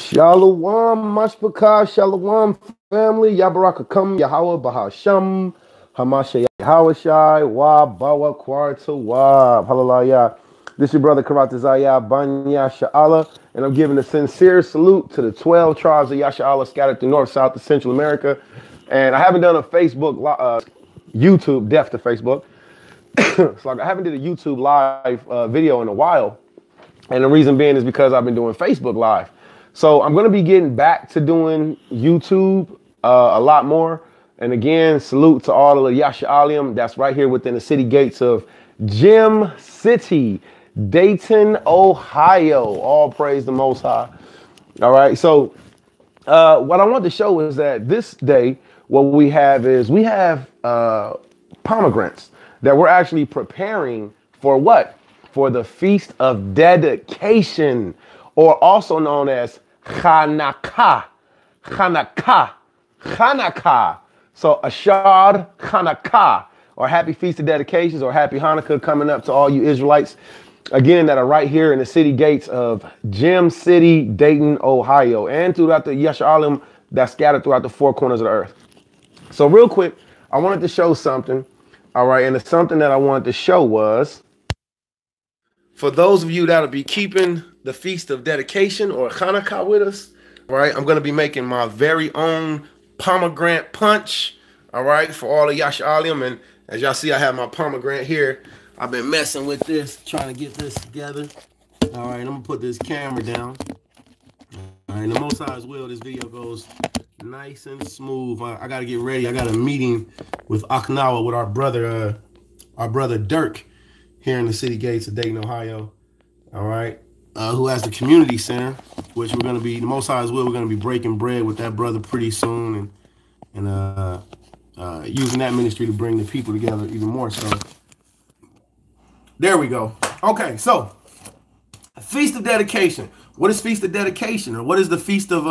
Shalom, Mashpachaa, Shalom, family. Yabaraka Kum, Yahweh, Bahasham, Hamasha, Yahawashai, Wab, Bawa, Kwarta, Wab, Hallelujah. This is your brother Karatazaya, Banya, Sha'ala, and I'm giving a sincere salute to the 12 tribes of Yasha'Allah scattered through North, South, and Central America. And I haven't done a Facebook, YouTube, deaf to Facebook. So I haven't did a YouTube live video in a while. And the reason being is because I've been doing Facebook Live. So I'm going to be getting back to doing YouTube a lot more. And again, salute to all of the Yasha'alim that's right here within the city gates of Gem City, Dayton, Ohio. All praise the Most High. All right. So what I want to show is that this day, what we have is we have pomegranates that we're actually preparing for what? For the Feast of Dedication, or also known as Chanukah. Chanukah. Chanukah. So Ashar Chanukah, or Happy Feast of Dedications, or Happy Hanukkah coming up to all you Israelites, again, that are right here in the city gates of Gem City, Dayton, Ohio, and throughout the Yasha'alim that's scattered throughout the four corners of the earth. So real quick, I wanted to show something. All right, and the something that I wanted to show was, for those of you that'll be keeping the Feast of Dedication or Hanukkah with us, all right, I'm going to be making my very own pomegranate punch, all right, for all of Yasha'alim. And as y'all see, I have my pomegranate here. I've been messing with this, trying to get this together. All right, I'm going to put this camera down. All right, the Most High's will, this video goes nice and smooth. I got to get ready. I got a meeting with Aknawa, with our brother Dirk, here in the city gates of Dayton, Ohio, all right, who has the community center, which we're going to be, the Most High's will, we're going to be breaking bread with that brother pretty soon, and using that ministry to bring the people together even more so. There we go. Okay, so Feast of Dedication. What is Feast of Dedication, or what is the Feast of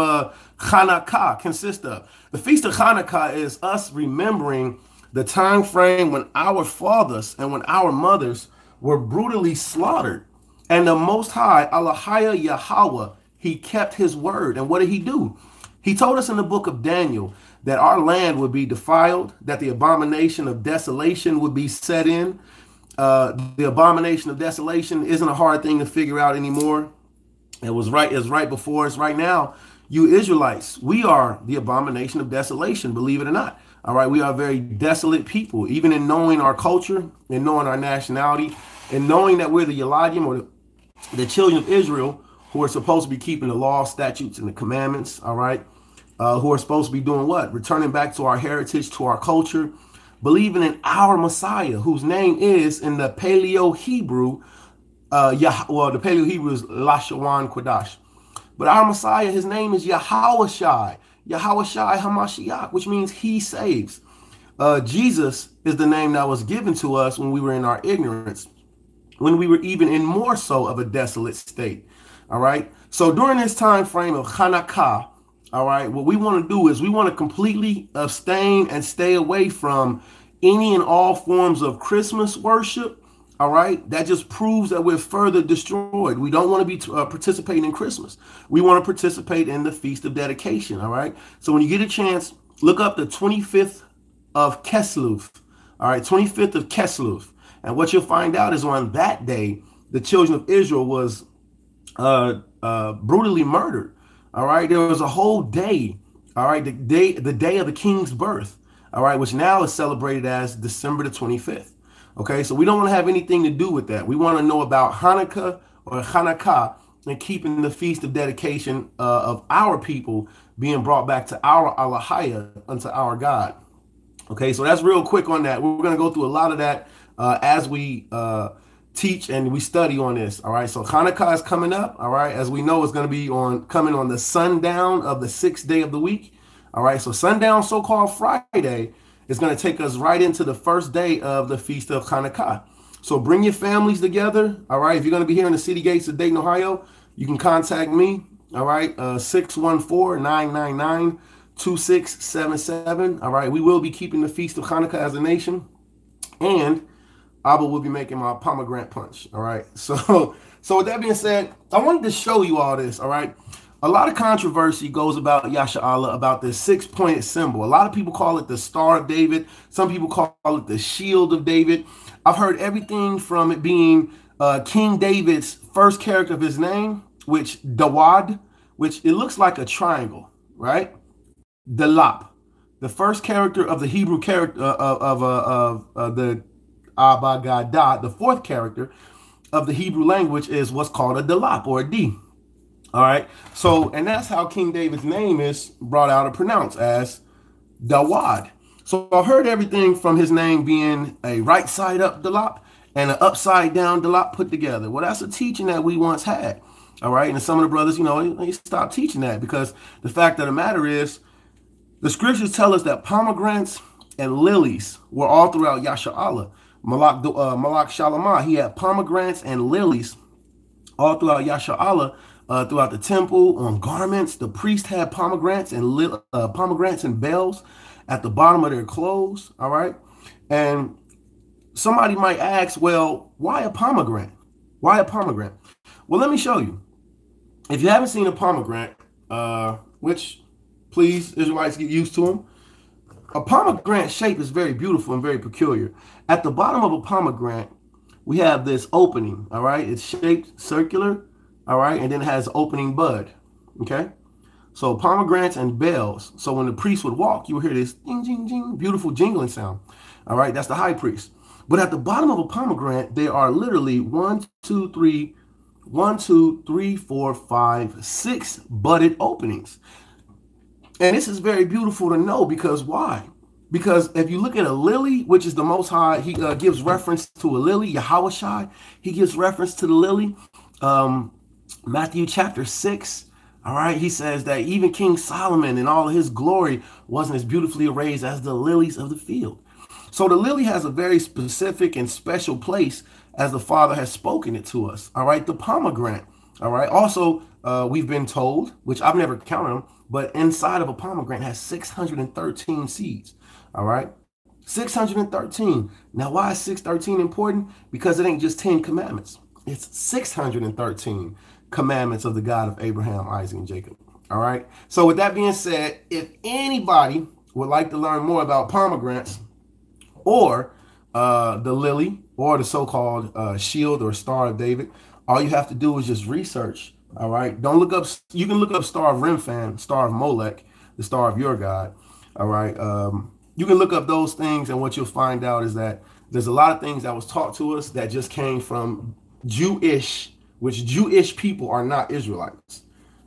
Chanukah consist of? The Feast of Chanukah is us remembering the time frame when our fathers and when our mothers were brutally slaughtered. And the Most High, Allahaya Yahweh, he kept his word. And what did he do? He told us in the book of Daniel that our land would be defiled, that the abomination of desolation would be set in. The abomination of desolation isn't a hard thing to figure out anymore. It was right before us. Right now, you Israelites, we are the abomination of desolation, believe it or not. All right, we are very desolate people, even in knowing our culture and knowing our nationality and knowing that we're the Yeladim, or the children of Israel, who are supposed to be keeping the law, statutes, and the commandments, all right, who are supposed to be doing what? Returning back to our heritage, to our culture, believing in our Messiah, whose name is in the Paleo-Hebrew, the Paleo-Hebrew is Lashawan Kodash. But our Messiah, his name is Yahawashai. Yahawashai Hamashiach, which means he saves. Jesus is the name that was given to us when we were in our ignorance, when we were even in more so of a desolate state. All right. So during this time frame of Chanukah, all right, what we want to do is we want to completely abstain and stay away from any and all forms of Christmas worship. All right, that just proves that we're further destroyed. We don't want to be participating in Christmas. We want to participate in the Feast of Dedication. All right, so when you get a chance, look up the 25th of Kislev. All right, 25th of Kislev, and what you'll find out is on that day, the children of Israel was brutally murdered. All right, there was a whole day. All right, the day of the king's birth. All right, which now is celebrated as December the 25th. Okay, so we don't want to have anything to do with that. We want to know about Hanukkah or Chanukah and keeping the Feast of Dedication of our people being brought back to our Allahaya, unto our God. Okay, so that's real quick on that. We're going to go through a lot of that as we teach and we study on this. All right, so Hanukkah is coming up. All right, as we know, it's going to be coming on the sundown of the 6th day of the week. All right, so sundown, so-called Friday, is going to take us right into the first day of the Feast of Chanukah. So bring your families together. All right. If you're going to be here in the city gates of Dayton, Ohio, you can contact me. All right. 614-999-2677. All right. We will be keeping the Feast of Chanukah as a nation. And Abba will be making my pomegranate punch. All right. So with that being said, I wanted to show you all this. All right. a lot of controversy goes about Yasha'Allah, about this six-pointed symbol. A lot of people call it the Star of David. Some people call it the Shield of David. I've heard everything from it being King David's first character of his name, which Dawad, which it looks like a triangle, right? Dalap, the first character of the Hebrew character of the Abagadah, the fourth character of the Hebrew language is what's called a Dalap or a D. All right. So, and that's how King David's name is brought out or pronounced as Dawad. So I heard everything from his name being a right side up Dalap and an upside down Dalap put together. Well, that's a teaching that we once had. All right. And some of the brothers, they stopped teaching that because the fact of the matter is the scriptures tell us that pomegranates and lilies were all throughout Yasha'Allah. Malak Shalamah, he had pomegranates and lilies all throughout Yasha'Allah, throughout the temple, on garments. The priest had pomegranates and bells at the bottom of their clothes, all right? And somebody might ask, well, why a pomegranate? Why a pomegranate? Well, let me show you. If you haven't seen a pomegranate, which, please, Israelites, get used to them. A pomegranate shape is very beautiful and very peculiar. At the bottom of a pomegranate, we have this opening, all right? It's shaped circular, all right? And then it has opening bud, okay? So pomegranates and bells. So when the priest would walk, you would hear this ding, ding, ding, beautiful jingling sound, all right? That's the high priest. But at the bottom of a pomegranate, there are literally 1, 2, 3, 4, 5, 6 budded openings. And this is very beautiful to know because why? Because if you look at a lily, which is the Most High, he gives reference to a lily, Yahushai. He gives reference to the lily. Matthew chapter 6, all right, he says that even King Solomon in all of his glory wasn't as beautifully arrayed as the lilies of the field. So the lily has a very specific and special place as the Father has spoken it to us, all right? The pomegranate, all right? Also, we've been told, which I've never counted them, but inside of a pomegranate has 613 seeds, all right? 613. Now, why is 613 important? Because it ain't just 10 commandments. It's 613 commandments of the God of Abraham, Isaac, and Jacob, all right? So with that being said, if anybody would like to learn more about pomegranates or the lily or the so-called shield or Star of David, all you have to do is just research. All right. Don't look up. You can look up Star of Remphan, Star of Molech, the star of your God. All right. You can look up those things, and what you'll find out is that there's a lot of things that was taught to us that just came from Jewish, which Jewish people are not Israelites.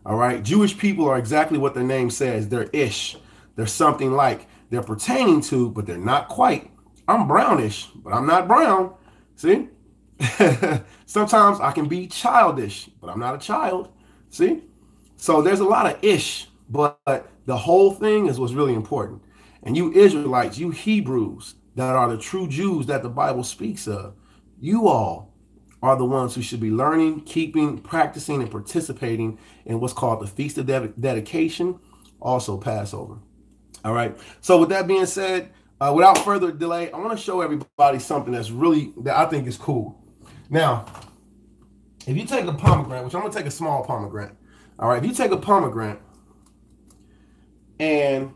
All right. Jewish people are exactly what their name says. They're ish. They're something like. They're pertaining to, but they're not quite. I'm brownish, but I'm not brown. See? Sometimes I can be childish, but I'm not a child. See? So there's a lot of ish, but the whole thing is what's really important. And you Israelites, you Hebrews that are the true Jews that the Bible speaks of, you all are the ones who should be learning, keeping, practicing, and participating in what's called the Feast of Dedication, also Passover. All right. So with that being said, without further delay, I want to show everybody something that I think is cool. Now, if you take a pomegranate, which I'm going to take a small pomegranate. All right. If you take a pomegranate, and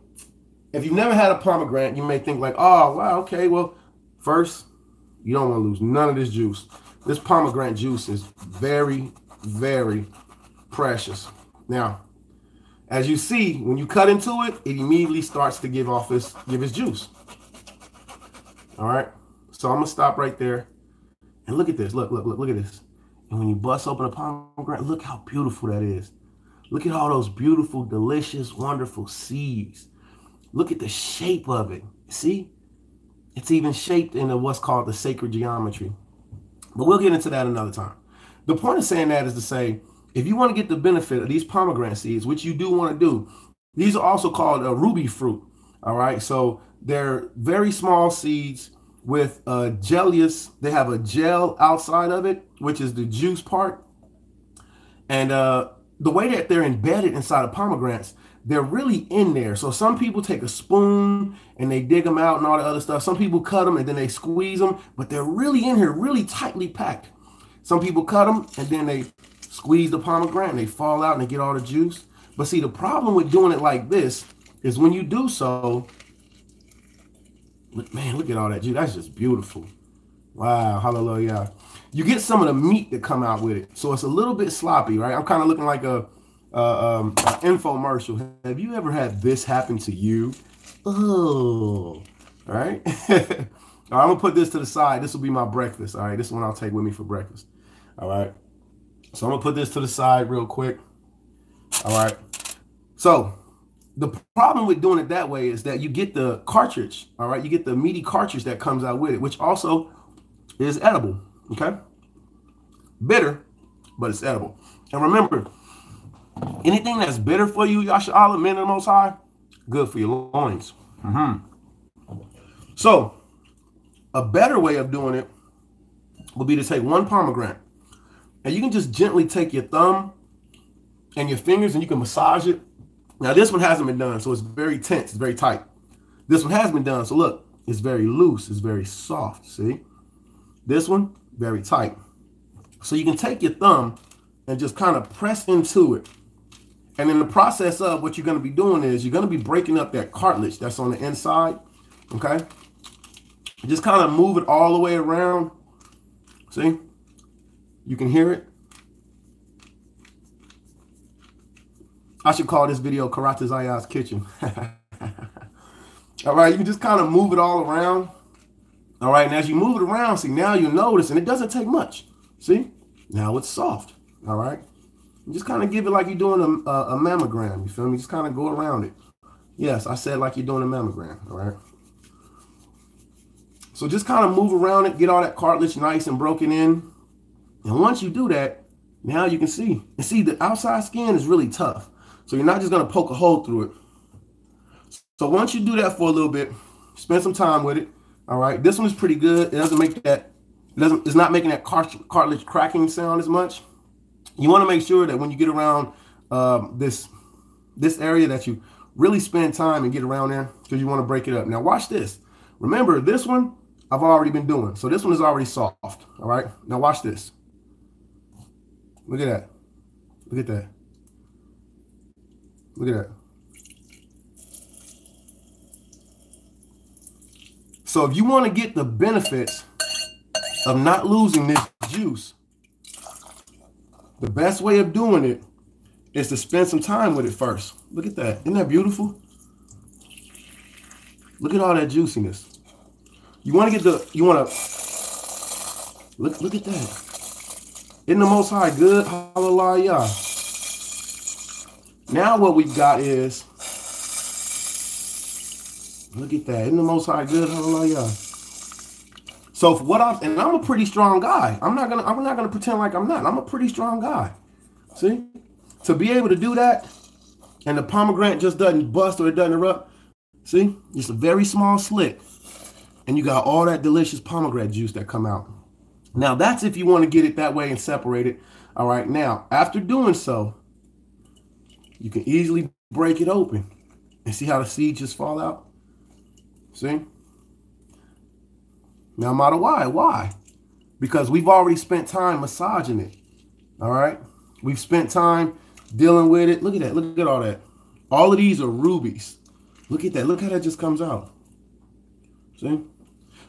if you've never had a pomegranate, you may think like, oh, wow, okay, well, first, you don't want to lose none of this juice. This pomegranate juice is very, very precious. Now, as you see, when you cut into it, it immediately starts to give its juice. All right. So I'm going to stop right there. And look at this. Look at this. And when you bust open a pomegranate, look how beautiful that is. Look at all those beautiful, delicious, wonderful seeds. Look at the shape of it. See? It's even shaped in what's called the sacred geometry. But we'll get into that another time. The point of saying that is to say, if you want to get the benefit of these pomegranate seeds, which you do want to do, these are also called ruby fruit. All right. So they're very small seeds with gelius. They have a gel outside of it, which is the juice part. And the way that they're embedded inside of pomegranates, they're really in there. So some people take a spoon and they dig them out and all the other stuff. Some people cut them and then they squeeze them, but they're really in here, really tightly packed. Some people cut them and then they squeeze the pomegranate and they fall out and they get all the juice. But see, the problem with doing it like this is when you do so, man, look at all that juice. That's just beautiful. Wow, hallelujah. You get some of the meat that come out with it. So it's a little bit sloppy, right? I'm kind of looking like a infomercial. Have you ever had this happen to you? Oh, all right. All right, I'm gonna put this to the side. This will be my breakfast. All right, this one I'll take with me for breakfast. All right. So I'm gonna put this to the side real quick. All right. So the problem with doing it that way is that you get the cartridge. All right, you get the meaty cartridge that comes out with it, which also is edible. Okay. Bitter, but it's edible. And remember, anything that's bitter for you, Yasha'Allah, men of the Most High, good for your loins. So a better way of doing it would be to take one pomegranate, and you can just gently take your thumb and your fingers and you can massage it. Now this one hasn't been done, so it's very tense, it's very tight. This one has been done, so look, it's very loose, it's very soft, see? This one, very tight. So you can take your thumb and just kind of press into it. And in the process of what you're going to be doing is you're going to be breaking up that cartilage that's on the inside, okay? Just kind of move it all the way around. See? You can hear it. I should call this video Karate Zaya's Kitchen. All right, you can just kind of move it all around. All right, and as you move it around, see, now you notice, and it doesn't take much. See? Now it's soft. All right? You just kind of give it like you're doing a mammogram. You feel me? Just kind of go around it. Yes, I said like you're doing a mammogram. All right? So just kind of move around it, get all that cartilage nice and broken in. And once you do that, now you can see. And see, the outside skin is really tough. So you're not just going to poke a hole through it. So once you do that for a little bit, spend some time with it. All right, this one is pretty good. It doesn't make that, it's not making that cartilage cracking sound as much. You want to make sure that when you get around this area that you really spend time and get around there, because you want to break it up. Now watch this. Remember, this one I've already been doing. So this one is already soft. All right, now watch this. Look at that. Look at that. Look at that. So if you want to get the benefits of not losing this juice, the best way of doing it is to spend some time with it first. Look at that. Isn't that beautiful? Look at all that juiciness. You want to get the, you want to, look at that. Isn't the Most High good? Hallelujah. Now what we've got is, look at that. Isn't the Most High good? Hallelujah. So for what and I'm a pretty strong guy. I'm not gonna pretend like I'm not. I'm a pretty strong guy. See? To be able to do that, and the pomegranate just doesn't bust or it doesn't erupt. See? Just a very small slit. And you got all that delicious pomegranate juice that come out. Now that's if you want to get it that way and separate it. All right. Now, after doing so, you can easily break it open and see how the seeds just fall out. See? Now, no matter why? Why? Because we've already spent time massaging it. All right? We've spent time dealing with it. Look at that. Look at all that. All of these are rubies. Look at that. Look how that just comes out. See?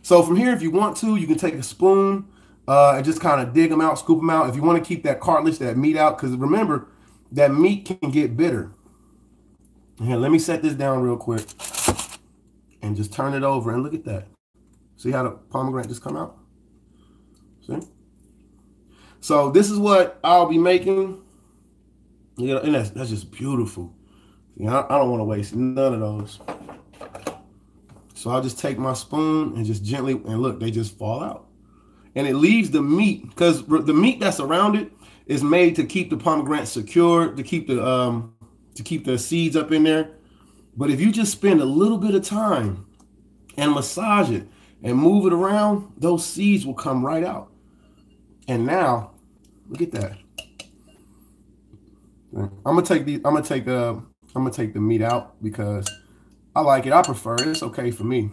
So from here, if you want to, you can take a spoon and just kind of dig them out, scoop them out. If you want to keep that cartilage, that meat out, because remember, that meat can get bitter. Here, let me set this down real quick and just turn it over and look at that. See how the pomegranate just come out? See? So this is what I'll be making. You know, and that's just beautiful. You know, I don't want to waste none of those. So I'll just take my spoon and just gently, and look, they just fall out. And it leaves the meat, because the meat that's around it is made to keep the pomegranate secure, to keep the seeds up in there. But if you just spend a little bit of time and massage it and move it around, those seeds will come right out. And now, look at that. I'm gonna take the meat out because I like it. I prefer it. It's okay for me.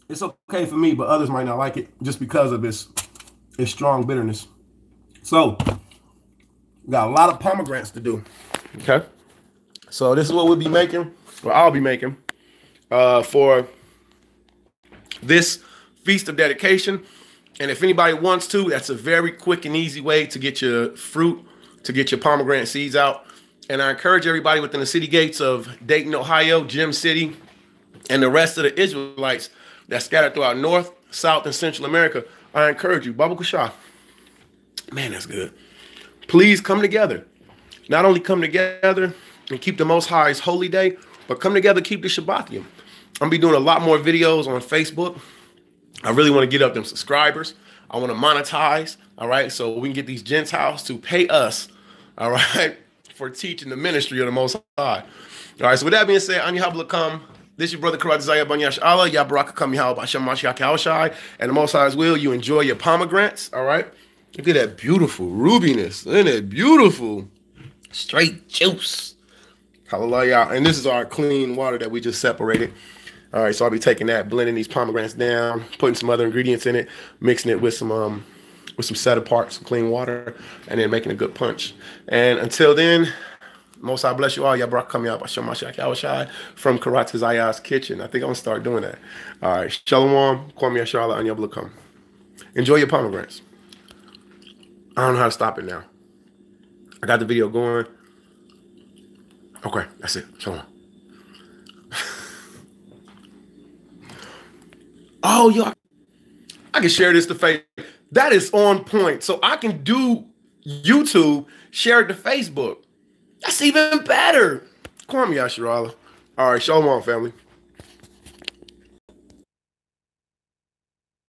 It's okay for me, but others might not like it just because of its and strong bitterness. So, got a lot of pomegranates to do. Okay. So this is what we'll be making, or I'll be making, for this Feast of Dedication. And if anybody wants to, that's a very quick and easy way to get your fruit, to get your pomegranate seeds out. And I encourage everybody within the city gates of Dayton, Ohio, Gem City, and the rest of the Israelites that's scattered throughout North, South, and Central America, I encourage you, Mashpachaa. Man, that's good. Please come together. Not only come together and keep the Most High's holy day, but come together, keep the Shabbathium. I'm going to be doing a lot more videos on Facebook. I really want to get up them subscribers. I want to monetize, all right? So we can get these Gentiles to pay us, all right, for teaching the ministry of the Most High. All right, so with that being said, I'm Yahweh come. This is your brother Karat Zayah Banyash Allah, Yabaraka come Yahweh Hashem Mashiach Yahushai, and the Most High's will, you enjoy your pomegranates, all right? Look at that beautiful rubiness. Isn't it beautiful? Straight juice. Hallelujah. And this is our clean water that we just separated. All right, so I'll be taking that, blending these pomegranates down, putting some other ingredients in it, mixing it with some set apart, some clean water, and then making a good punch. And until then, Most I bless you all. Y'all come out by Shemashak Yahushai from Karat Zayah's kitchen. I think I'm gonna start doing that. All right, Shalom, Kwame Charlotte, and y'all come. Enjoy your pomegranates. I don't know how to stop it now. I got the video going. Okay, that's it. Shalom. Oh, yo, I can share this to Facebook. That is on point. So I can do YouTube, share it to Facebook. That's even better. Kwame Yasharala. All right, shalom, family.